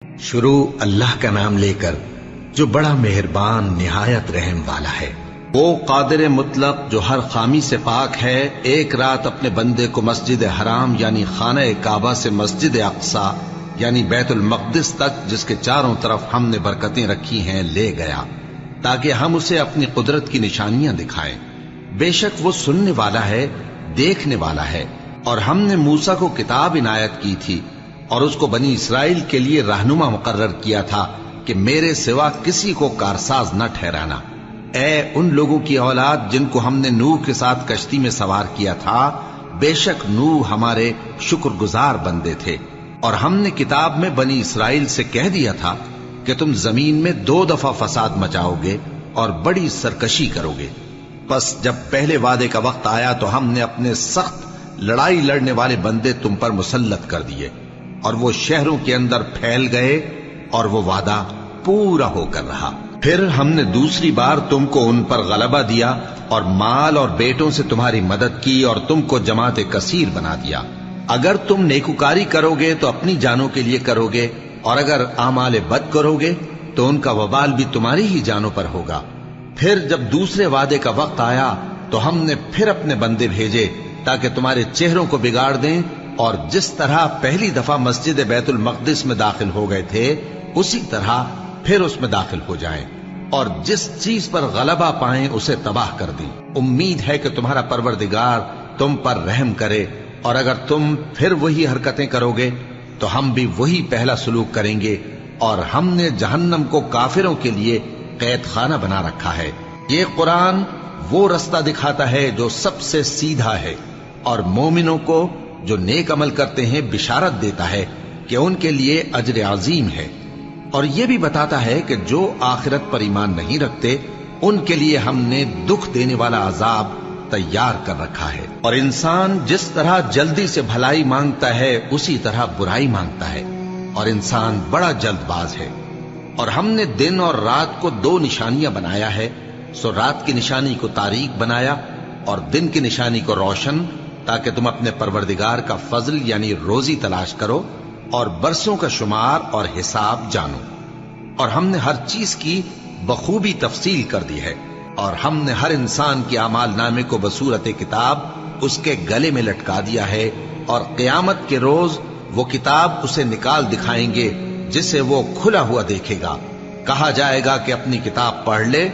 شروع اللہ کا نام لے کر جو بڑا مہربان نہایت رحم والا ہے۔ وہ قادر مطلق جو ہر خامی سے پاک ہے، ایک رات اپنے بندے کو مسجد حرام یعنی خانہ کعبہ سے مسجد اقصی یعنی بیت المقدس تک، جس کے چاروں طرف ہم نے برکتیں رکھی ہیں، لے گیا تاکہ ہم اسے اپنی قدرت کی نشانیاں دکھائیں۔ بے شک وہ سننے والا ہے، دیکھنے والا ہے۔ اور ہم نے موسیٰ کو کتاب عنایت کی تھی اور اس کو بنی اسرائیل کے لیے رہنما مقرر کیا تھا کہ میرے سوا کسی کو کارساز نہ ٹھہرانا۔ اے ان لوگوں کی اولاد جن کو ہم نے نوح کے ساتھ کشتی میں سوار کیا تھا، بے شک نوح ہمارے شکر گزار بندے تھے۔ اور ہم نے کتاب میں بنی اسرائیل سے کہہ دیا تھا کہ تم زمین میں 2 دفعہ فساد مچاؤ گے اور بڑی سرکشی کرو گے۔ پس جب پہلے وعدے کا وقت آیا تو ہم نے اپنے سخت لڑائی لڑنے والے بندے تم پر مسلط کر دیے، اور وہ شہروں کے اندر پھیل گئے، اور وہ وعدہ پورا ہو کر رہا۔ پھر ہم نے دوسری بار تم کو ان پر غلبہ دیا اور مال اور بیٹوں سے تمہاری مدد کی اور تم کو جماعت کثیر بنا دیا۔ اگر تم نیکوکاری کرو گے تو اپنی جانوں کے لیے کرو گے، اور اگر اعمال بد کرو گے تو ان کا وبال بھی تمہاری ہی جانوں پر ہوگا۔ پھر جب دوسرے وعدے کا وقت آیا تو ہم نے پھر اپنے بندے بھیجے تاکہ تمہارے چہروں کو بگاڑ دیں، اور جس طرح پہلی دفعہ مسجد بیت المقدس میں داخل ہو گئے تھے اسی طرح پھر اس میں داخل ہو جائیں، اور جس چیز پر غلبہ پائیں اسے تباہ کر دیں۔ امید ہے کہ تمہارا پروردگار تم پر رحم کرے، اور اگر تم پھر وہی حرکتیں کرو گے تو ہم بھی وہی پہلا سلوک کریں گے، اور ہم نے جہنم کو کافروں کے لیے قید خانہ بنا رکھا ہے۔ یہ قرآن وہ رستہ دکھاتا ہے جو سب سے سیدھا ہے، اور مومنوں کو جو نیک عمل کرتے ہیں بشارت دیتا ہے کہ ان کے لیے اجر عظیم ہے، اور یہ بھی بتاتا ہے کہ جو آخرت پر ایمان نہیں رکھتے ان کے لیے ہم نے دکھ دینے والا عذاب تیار کر رکھا ہے۔ اور انسان جس طرح جلدی سے بھلائی مانگتا ہے اسی طرح برائی مانگتا ہے، اور انسان بڑا جلد باز ہے۔ اور ہم نے دن اور رات کو 2 نشانیاں بنایا ہے، سو رات کی نشانی کو تاریک بنایا اور دن کی نشانی کو روشن، تاکہ تم اپنے پروردگار کا فضل یعنی روزی تلاش کرو اور برسوں کا شمار اور حساب جانو۔ اور ہم نے ہر چیز کی بخوبی تفصیل کر دی ہے، اور ہم نے ہر انسان کے اعمال نامے کو بصورت کتاب اس کے گلے میں لٹکا دیا ہے، اور قیامت کے روز وہ کتاب اسے نکال دکھائیں گے جسے وہ کھلا ہوا دیکھے گا۔ کہا جائے گا کہ اپنی کتاب پڑھ لے،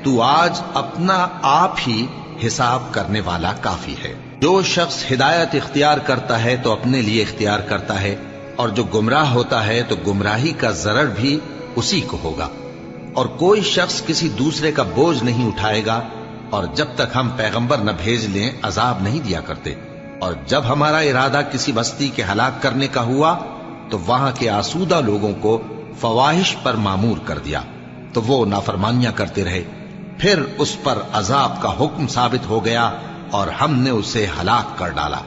تو آج اپنا آپ ہی حساب کرنے والا کافی ہے۔ جو شخص ہدایت اختیار کرتا ہے تو اپنے لیے اختیار کرتا ہے، اور جو گمراہ ہوتا ہے تو گمراہی کا ضرر بھی اسی کو ہوگا۔ اور کوئی شخص کسی دوسرے کا بوجھ نہیں اٹھائے گا، اور جب تک ہم پیغمبر نہ بھیج لیں عذاب نہیں دیا کرتے۔ اور جب ہمارا ارادہ کسی بستی کے ہلاک کرنے کا ہوا تو وہاں کے آسودہ لوگوں کو فواحش پر مامور کر دیا، تو وہ نافرمانیاں کرتے رہے۔ پھر اس پر عذاب کا حکم ثابت ہو گیا اور ہم نے اسے ہلاک کر ڈالا۔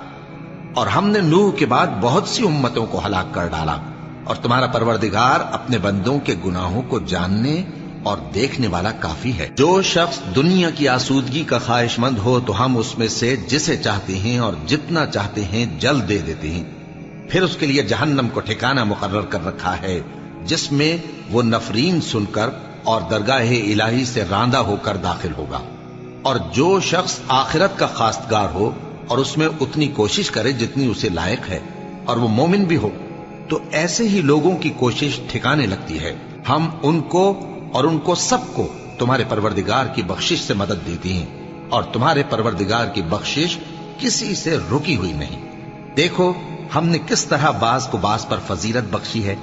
اور ہم نے نوح کے بعد بہت سی امتوں کو ہلاک کر ڈالا، اور تمہارا پروردگار اپنے بندوں کے گناہوں کو جاننے اور دیکھنے والا کافی ہے۔ جو شخص دنیا کی آسودگی کا خواہش مند ہو تو ہم اس میں سے جسے چاہتے ہیں اور جتنا چاہتے ہیں جلد دے دیتے ہیں۔ پھر اس کے لیے جہنم کو ٹھکانہ مقرر کر رکھا ہے، جس میں وہ نفرین سن کر اور درگاہ الہی سے راندہ ہو کر داخل ہوگا۔ اور جو شخص آخرت کا خواستگار ہو اور اس میں اتنی کوشش کرے جتنی اسے لائق ہے، اور وہ مومن بھی ہو، تو ایسے ہی لوگوں کی کوشش ٹھکانے لگتی ہے۔ ہم ان کو اور ان کو سب کو تمہارے پروردگار کی بخشش سے مدد دیتی ہیں، اور تمہارے پروردگار کی بخشش کسی سے رکی ہوئی نہیں۔ دیکھو ہم نے کس طرح بعض کو بعض پر فضیلت بخشی ہے،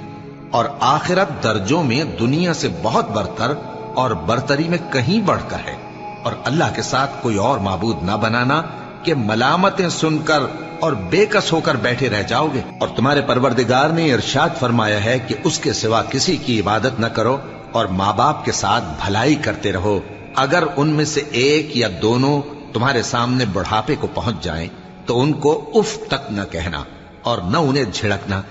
اور آخرت درجوں میں دنیا سے بہت برتر اور برتری میں کہیں بڑھ کر ہے۔ اور اللہ کے ساتھ کوئی اور معبود نہ بنانا کہ ملامتیں سن کر اور بے کس ہو کر بیٹھے رہ جاؤ گے۔ اور تمہارے پروردگار نے ارشاد فرمایا ہے کہ اس کے سوا کسی کی عبادت نہ کرو، اور ماں باپ کے ساتھ بھلائی کرتے رہو۔ اگر ان میں سے ایک یا دونوں تمہارے سامنے بڑھاپے کو پہنچ جائیں تو ان کو اف تک نہ کہنا، اور نہ انہیں جھڑکنا،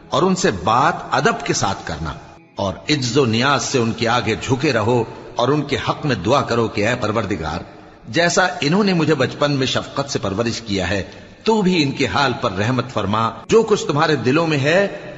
اور ان سے بات ادب کے ساتھ کرنا، اور عجز و نیاز سے ان کے آگے جھکے رہو، اور ان کے حق میں دعا کرو کہ اے پروردگار، جیسا انہوں نے مجھے بچپن میں شفقت سے پرورش کیا ہے، تو بھی ان کے حال پر رحمت فرما۔ جو کچھ تمہارے دلوں میں ہے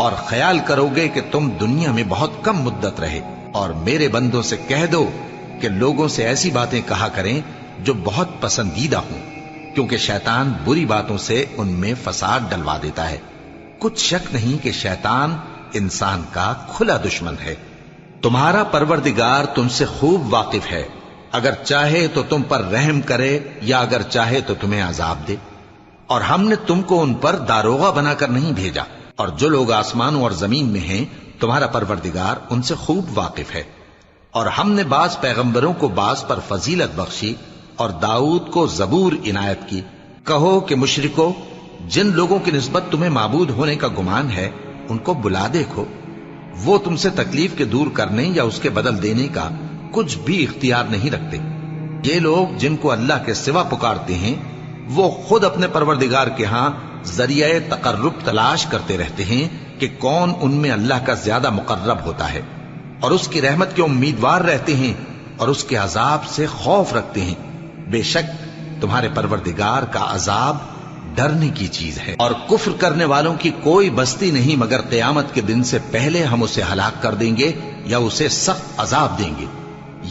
اور خیال کرو گے کہ تم دنیا میں بہت کم مدت رہے۔ اور میرے بندوں سے کہہ دو کہ لوگوں سے ایسی باتیں کہا کریں جو بہت پسندیدہ ہوں، کیونکہ شیطان بری باتوں سے ان میں فساد ڈلوا دیتا ہے۔ کچھ شک نہیں کہ شیطان انسان کا کھلا دشمن ہے۔ تمہارا پروردگار تم سے خوب واقف ہے، اگر چاہے تو تم پر رحم کرے یا اگر چاہے تو تمہیں عذاب دے۔ اور ہم نے تم کو ان پر داروغہ بنا کر نہیں بھیجا، اور جو لوگ آسمانوں اور زمین میں ہیں تمہارا پروردگار ان سے خوب واقف ہے۔ اور ہم نے بعض پیغمبروں کو بعض پر فضیلت بخشی اور داؤد کو زبور عنایت کی۔ کہو کہ مشرکو، جن لوگوں کی نسبت تمہیں معبود ہونے کا گمان ہے ان کو بلا دیکھو، وہ تم سے تکلیف کے دور کرنے یا اس کے بدل دینے کا کچھ بھی اختیار نہیں رکھتے۔ یہ لوگ جن کو اللہ کے سوا پکارتے ہیں وہ خود اپنے پروردگار کے ہاں ذریعہ تقرب تلاش کرتے رہتے ہیں کہ کون ان میں اللہ کا زیادہ مقرب ہوتا ہے، اور اس کی رحمت کے امیدوار رہتے ہیں اور اس کے عذاب سے خوف رکھتے ہیں۔ بے شک تمہارے پروردگار کا عذاب ڈرنے کی چیز ہے، اور کفر کرنے والوں کی کوئی بستی نہیں مگر قیامت کے دن سے پہلے ہم اسے ہلاک کر دیں گے یا اسے سخت عذاب دیں گے۔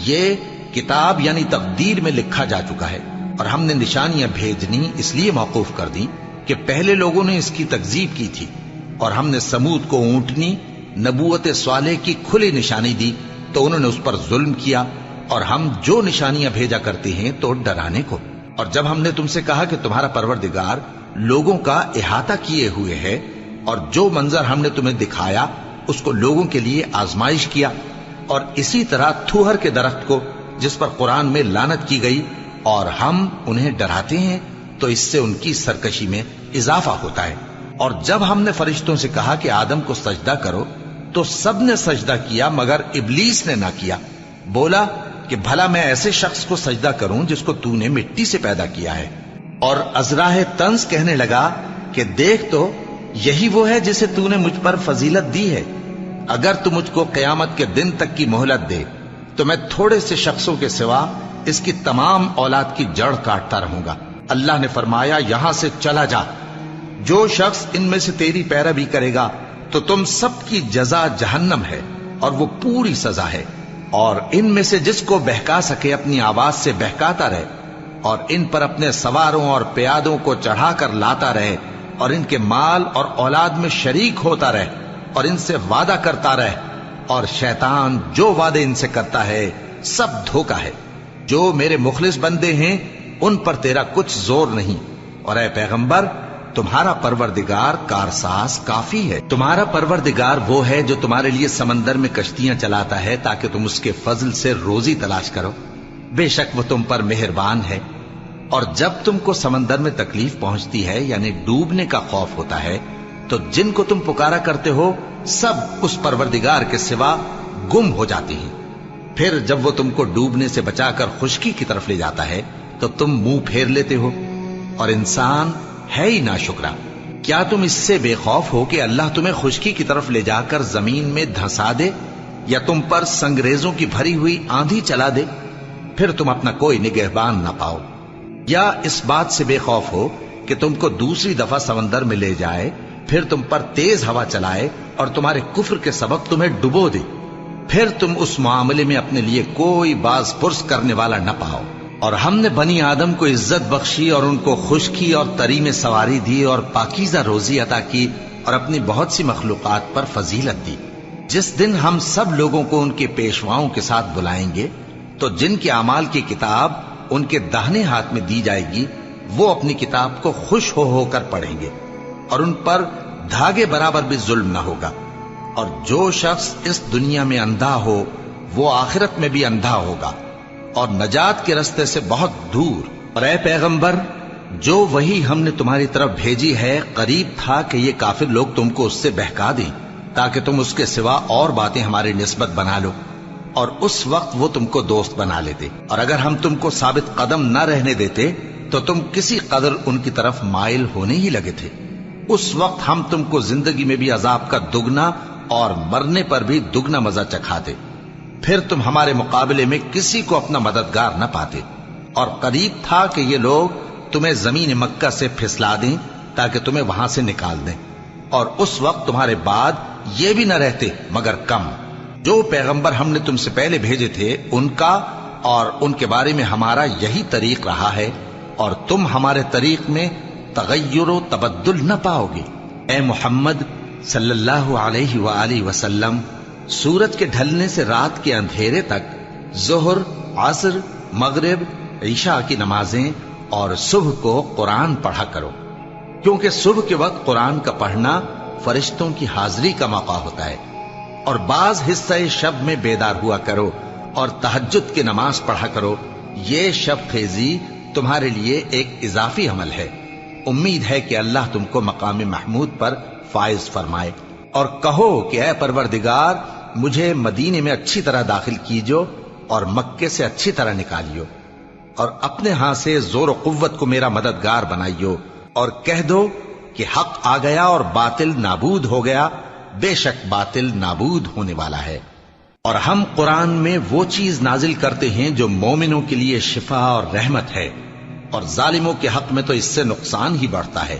یہ کتاب یعنی تقدیر میں لکھا جا چکا ہے، اور ہم نے نشانیاں بھیجنی اس لیے موقوف کر دی کہ پہلے لوگوں نے اس کی تکذیب کی تھی، اور ہم نے سمود کو اونٹنی نبوت صالح کی کھلی نشانی دی تو انہوں نے اس پر ظلم کیا، اور ہم جو نشانیاں بھیجا کرتے ہیں تو ڈرانے کو۔ اور جب ہم نے تم سے کہا کہ تمہارا پروردگار لوگوں کا احاطہ کیے ہوئے ہے، اور جو منظر ہم نے تمہیں دکھایا اس کو لوگوں کے لیے آزمائش کیا، اور اسی طرح تھوہر کے درخت کو جس پر قرآن میں لعنت کی گئی، اور ہم انہیں ڈراتے ہیں تو اس سے ان کی سرکشی میں اضافہ ہوتا ہے۔ اور جب ہم نے فرشتوں سے کہا کہ آدم کو سجدہ کرو تو سب نے سجدہ کیا مگر ابلیس نے نہ کیا، بولا کہ بھلا میں ایسے شخص کو سجدہ کروں جس کو تو نے مٹی سے پیدا کیا ہے۔ اور ازراہ طنز کہنے لگا کہ دیکھ تو یہی وہ ہے جسے تو نے مجھ پر فضیلت دی ہے، اگر تو مجھ کو قیامت کے دن تک کی مہلت دے تو میں تھوڑے سے شخصوں کے سوا اس کی تمام اولاد کی جڑ کاٹتا رہوں گا۔ اللہ نے فرمایا یہاں سے چلا جا، جو شخص ان میں سے تیری پیروی کرے گا تو تم سب کی جزا جہنم ہے اور وہ پوری سزا ہے، اور ان میں سے جس کو بہکا سکے اپنی آواز سے بہکاتا رہے، اور ان پر اپنے سواروں اور پیادوں کو چڑھا کر لاتا رہے، اور ان کے مال اور اولاد میں شریک ہوتا رہے، اور ان سے وعدہ کرتا رہے، اور شیطان جو وعدے ان سے کرتا ہے سب دھوکا ہے۔ جو میرے مخلص بندے ہیں ان پر تیرا کچھ زور نہیں، اور اے پیغمبر تمہارا پروردگار کارساز کافی ہے۔ تمہارا پروردگار وہ ہے جو تمہارے لیے سمندر میں کشتیاں چلاتا ہے تاکہ تم اس کے فضل سے روزی تلاش کرو، بے شک وہ تم پر مہربان ہے۔ اور جب تم کو سمندر میں تکلیف پہنچتی ہے یعنی ڈوبنے کا خوف ہوتا ہے تو جن کو تم پکارا کرتے ہو سب اس پروردگار کے سوا گم ہو جاتے ہیں۔ پھر جب وہ تم کو ڈوبنے سے بچا کر خشکی کی طرف لے جاتا ہے تو تم منہ پھیر لیتے ہو، اور انسان ہے ہی ناشکرا۔ کیا تم اس سے بے خوف ہو کہ اللہ تمہیں خشکی کی طرف لے جا کر زمین میں دھنسا دے یا تم پر سنگریزوں کی بھری ہوئی آندھی چلا دے، پھر تم اپنا کوئی نگہبان نہ پاؤ؟ یا اس بات سے بے خوف ہو کہ تم کو دوسری دفعہ سمندر میں لے جائے، پھر تم پر تیز ہوا چلائے اور تمہارے کفر کے سبب تمہیں ڈبو دے، پھر تم اس معاملے میں اپنے لیے کوئی باز پرس کرنے والا نہ پاؤ؟ اور ہم نے بنی آدم کو عزت بخشی اور ان کو خشکی اور تری میں سواری دی اور پاکیزہ روزی عطا کی اور اپنی بہت سی مخلوقات پر فضیلت دی۔ جس دن ہم سب لوگوں کو ان کے پیشواؤں کے ساتھ بلائیں گے تو جن کے اعمال کی کتاب ان کے داہنے ہاتھ میں دی جائے گی وہ اپنی کتاب کو خوش ہو کر پڑھیں گے، اور ان پر دھاگے برابر بھی ظلم نہ ہوگا۔ اور جو شخص اس دنیا میں اندھا ہو وہ آخرت میں بھی اندھا ہوگا اور نجات کے رستے سے بہت دور۔ اور اے پیغمبر جو وہی ہم نے تمہاری طرف بھیجی ہے قریب تھا کہ یہ کافر لوگ تم کو اس سے بہکا دیں تاکہ تم اس کے سوا اور باتیں ہماری نسبت بنا لو، اور اس وقت وہ تم کو دوست بنا لیتے، اور اگر ہم تم کو ثابت قدم نہ رہنے دیتے تو تم کسی قدر ان کی طرف مائل ہونے ہی لگے تھے۔ اس وقت ہم تم کو زندگی میں بھی عذاب کا دگنا اور مرنے پر بھی دگنا مزہ چکھاتے، پھر تم ہمارے مقابلے میں کسی کو اپنا مددگار نہ پاتے۔ اور قریب تھا کہ یہ لوگ تمہیں زمین مکہ سے پھسلا دیں تاکہ تمہیں وہاں سے نکال دیں، اور اس وقت تمہارے بعد یہ بھی نہ رہتے مگر کم۔ جو پیغمبر ہم نے تم سے پہلے بھیجے تھے ان کا اور ان کے بارے میں ہمارا یہی طریق رہا ہے، اور تم ہمارے طریق میں تغیر و تبدل نہ پاؤ گے۔ اے محمد صلی اللہ علیہ وآلہ وسلم، سورج کے ڈھلنے سے رات کے اندھیرے تک ظہر، عصر، مغرب، عشاء کی نمازیں اور صبح کو قرآن پڑھا کرو، کیونکہ صبح کے وقت قرآن کا پڑھنا فرشتوں کی حاضری کا موقع ہوتا ہے، اور بعض حصہ شب میں بیدار ہوا کرو اور تہجد کی نماز پڑھا کرو۔ یہ شب خیزی تمہارے لیے ایک اضافی عمل ہے۔ امید ہے کہ اللہ تم کو مقام محمود پر فائز فرمائے۔ اور کہو کہ اے پروردگار، مجھے مدینے میں اچھی طرح داخل کیجو اور مکے سے اچھی طرح نکالیو، اور اپنے ہاں سے زور و قوت کو میرا مددگار بنائیو، اور کہہ دو کہ حق آ گیا اور باطل نابود ہو گیا، بے شک باطل نابود ہونے والا ہے۔ اور ہم قرآن میں وہ چیز نازل کرتے ہیں جو مومنوں کے لیے شفا اور رحمت ہے، اور ظالموں کے حق میں تو اس سے نقصان ہی بڑھتا ہے۔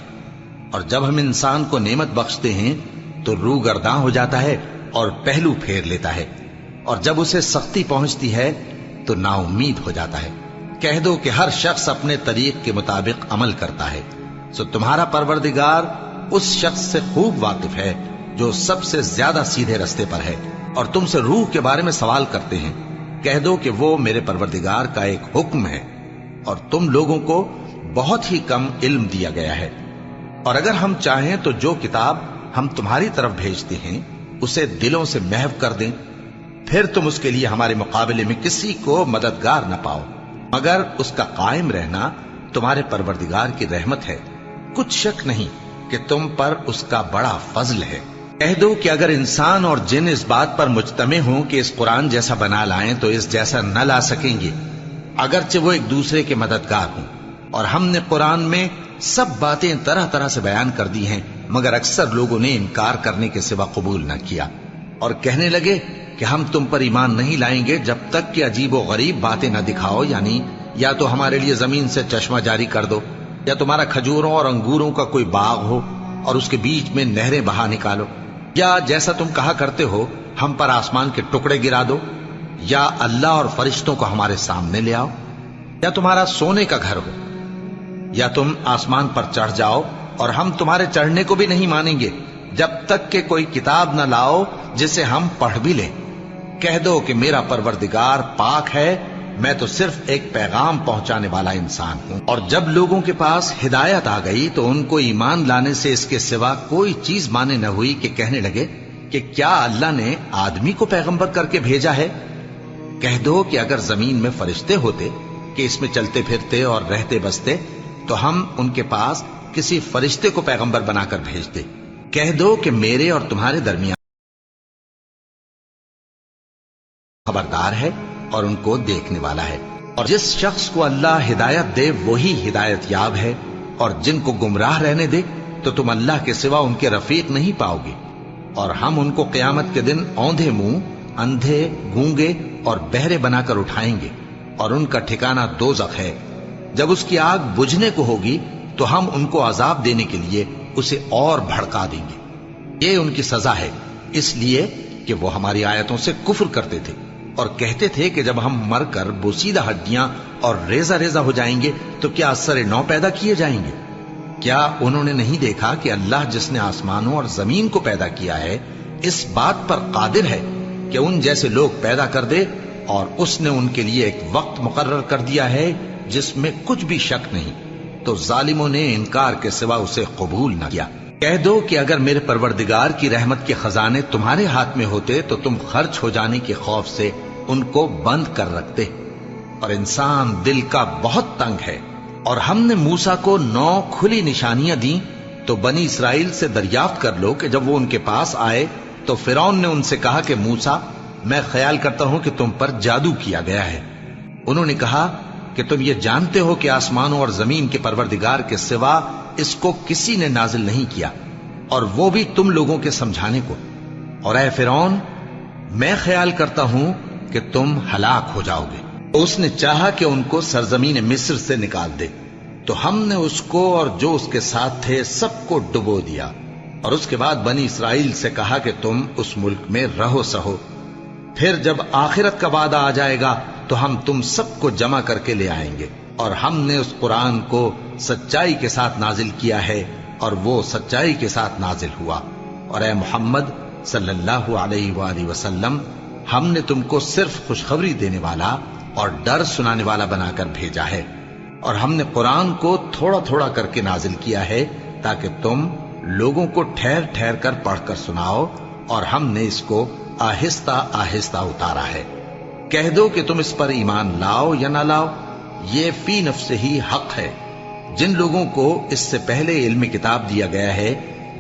اور جب ہم انسان کو نعمت بخشتے ہیں تو روح گرداں ہو جاتا ہے اور پہلو پھیر لیتا ہے، اور جب اسے سختی پہنچتی ہے تو نا امید ہو جاتا ہے۔ کہہ دو کہ ہر شخص اپنے طریق کے مطابق عمل کرتا ہے، سو تمہارا پروردگار اس شخص سے خوب واقف ہے جو سب سے زیادہ سیدھے رستے پر ہے۔ اور تم سے روح کے بارے میں سوال کرتے ہیں، کہہ دو کہ وہ میرے پروردگار کا ایک حکم ہے، اور تم لوگوں کو بہت ہی کم علم دیا گیا ہے۔ اور اگر ہم چاہیں تو جو کتاب ہم تمہاری طرف بھیجتے ہیں اسے دلوں سے محو کر دیں، پھر تم اس کے لیے ہمارے مقابلے میں کسی کو مددگار نہ پاؤ، مگر اس کا قائم رہنا تمہارے پروردگار کی رحمت ہے، کچھ شک نہیں کہ تم پر اس کا بڑا فضل ہے۔ کہہ دو کہ اگر انسان اور جن اس بات پر مجتمع ہوں کہ اس قرآن جیسا بنا لائیں تو اس جیسا نہ لا سکیں گے، اگرچہ وہ ایک دوسرے کے مددگار ہوں۔ اور ہم نے قرآن میں سب باتیں طرح طرح سے بیان کر دی ہیں، مگر اکثر لوگوں نے انکار کرنے کے سوا قبول نہ کیا، اور کہنے لگے کہ ہم تم پر ایمان نہیں لائیں گے جب تک کہ عجیب و غریب باتیں نہ دکھاؤ، یعنی یا تو ہمارے لیے زمین سے چشمہ جاری کر دو، یا تمہارا کھجوروں اور انگوروں کا کوئی باغ ہو اور اس کے بیچ میں نہریں بہا نکالو، یا جیسا تم کہا کرتے ہو ہم پر آسمان کے ٹکڑے گرا دو، یا اللہ اور فرشتوں کو ہمارے سامنے لے آؤ، یا تمہارا سونے کا گھر ہو، یا تم آسمان پر چڑھ جاؤ، اور ہم تمہارے چڑھنے کو بھی نہیں مانیں گے جب تک کہ کوئی کتاب نہ لاؤ جسے ہم پڑھ بھی لیں۔ کہہ دو کہ میرا پروردگار پاک ہے، میں تو صرف ایک پیغام پہنچانے والا انسان ہوں۔ اور جب لوگوں کے پاس ہدایت آ گئی تو ان کو ایمان لانے سے اس کے سوا کوئی چیز مانے نہ ہوئی کہ کہنے لگے کہ کیا اللہ نے آدمی کو پیغمبر کر کے بھیجا ہے؟ کہہ دو کہ اگر زمین میں فرشتے ہوتے کہ اس میں چلتے پھرتے اور رہتے بستے تو ہم ان کے پاس کسی فرشتے کو پیغمبر بنا کر بھیجتے۔ کہہ دو کہ میرے اور تمہارے درمیان خبردار ہے اور ان کو دیکھنے والا ہے، اور جس شخص کو اللہ ہدایت دے وہی ہدایت یاب ہے، اور جن کو گمراہ رہنے دے تو تم اللہ کے سوا ان کے رفیق نہیں پاؤ گے۔ اور ہم ان کو قیامت کے دن اوندھے منہ، اندھے، گونگے اور بہرے بنا کر اٹھائیں گے، اور ان کا ٹھکانہ دوزخ ہے۔ جب اس کی آگ بجھنے کو ہوگی تو ہم ان کو عذاب دینے کے لیے اسے اور بھڑکا دیں گے۔ یہ ان کی سزا ہے، اس لیے کہ وہ ہماری آیتوں سے کفر کرتے تھے اور کہتے تھے کہ جب ہم مر کر بوسیدہ ہڈیاں اور ریزہ ریزہ ہو جائیں گے تو کیا اثر نو پیدا کیے جائیں گے؟ کیا انہوں نے نہیں دیکھا کہ اللہ جس نے آسمانوں اور زمین کو پیدا کیا ہے اس بات پر قادر ہے کہ ان جیسے لوگ پیدا کر دے، اور اس نے ان کے لیے ایک وقت مقرر کر دیا ہے جس میں کچھ بھی شک نہیں، تو ظالموں نے انکار کے سوا اسے قبول نہ کیا۔ کہہ دو کہ اگر میرے پروردگار کی رحمت کے خزانے تمہارے ہاتھ میں ہوتے تو تم خرچ ہو جانے کے خوف سے ان کو بند کر رکھتے، اور انسان دل کا بہت تنگ ہے۔ اور ہم نے موسیٰ کو 9 کھلی نشانیاں دیں تو بنی اسرائیل سے دریافت کر لو کہ جب وہ ان کے پاس آئے تو فرعون نے ان سے کہا کہ موسیٰ، میں خیال کرتا ہوں کہ تم پر جادو کیا گیا ہے۔ انہوں نے کہا کہ تم یہ جانتے ہو کہ آسمانوں اور زمین کے پروردگار کے سوا اس کو کسی نے نازل نہیں کیا، اور وہ بھی تم لوگوں کے سمجھانے کو۔ اور اے فرعون، میں خیال کرتا ہوں کہ تم ہلاک ہو جاؤ گے۔ اس نے چاہا کہ ان کو سرزمین مصر سے نکال دے، تو ہم نے اس کو اور جو اس کے ساتھ تھے سب کو ڈبو دیا، اور اس کے بعد بنی اسرائیل سے کہا کہ تم اس ملک میں رہو سہو، پھر جب آخرت کا وعدہ آ جائے گا تو ہم تم سب کو جمع کر کے لے آئیں گے۔ اور ہم نے اس قرآن کو سچائی کے ساتھ نازل کیا ہے اور وہ سچائی کے ساتھ نازل ہوا۔ اور اے محمد صلی اللہ علیہ وآلہ وسلم، ہم نے تم کو صرف خوشخبری دینے والا اور ڈر سنانے والا بنا کر بھیجا ہے، اور ہم نے قرآن کو تھوڑا تھوڑا کر کے نازل کیا ہے تاکہ تم لوگوں کو ٹھہر ٹھہر کر پڑھ کر سناؤ، اور ہم نے اس کو آہستہ آہستہ اتارا ہے۔ کہہ دو کہ تم اس پر ایمان لاؤ یا نہ لاؤ، یہ فی نفس ہی حق ہے۔ جن لوگوں کو اس سے پہلے علم کتاب دیا گیا ہے،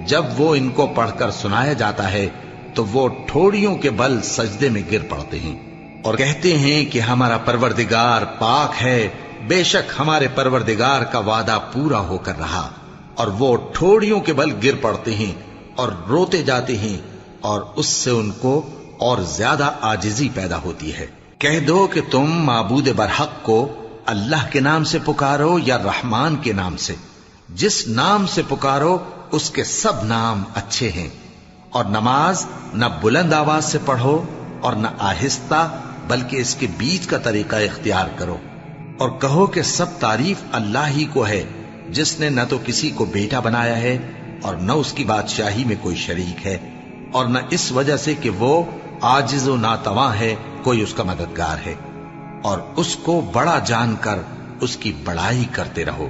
جب وہ ان کو پڑھ کر سنایا جاتا ہے تو وہ ٹھوڑیوں کے بل سجدے میں گر پڑتے ہیں اور کہتے ہیں کہ ہمارا پروردگار پاک ہے، بے شک ہمارے پروردگار کا وعدہ پورا ہو کر رہا۔ اور وہ ٹھوڑیوں کے بل گر پڑتے ہیں اور روتے جاتے ہیں، اور اس سے ان کو اور زیادہ عاجزی پیدا ہوتی ہے۔ کہہ دو کہ تم معبود برحق کو اللہ کے نام سے پکارو یا رحمان کے نام سے، جس نام سے پکارو اس کے سب نام اچھے ہیں، اور نماز نہ بلند آواز سے پڑھو اور نہ آہستہ، بلکہ اس کے بیچ کا طریقہ اختیار کرو، اور کہو کہ سب تعریف اللہ ہی کو ہے، جس نے نہ تو کسی کو بیٹا بنایا ہے اور نہ اس کی بادشاہی میں کوئی شریک ہے، اور نہ اس وجہ سے کہ وہ عاجز و ناتواں ہے کوئی اس کا مددگار ہے، اور اس کو بڑا جان کر اس کی بڑائی کرتے رہو۔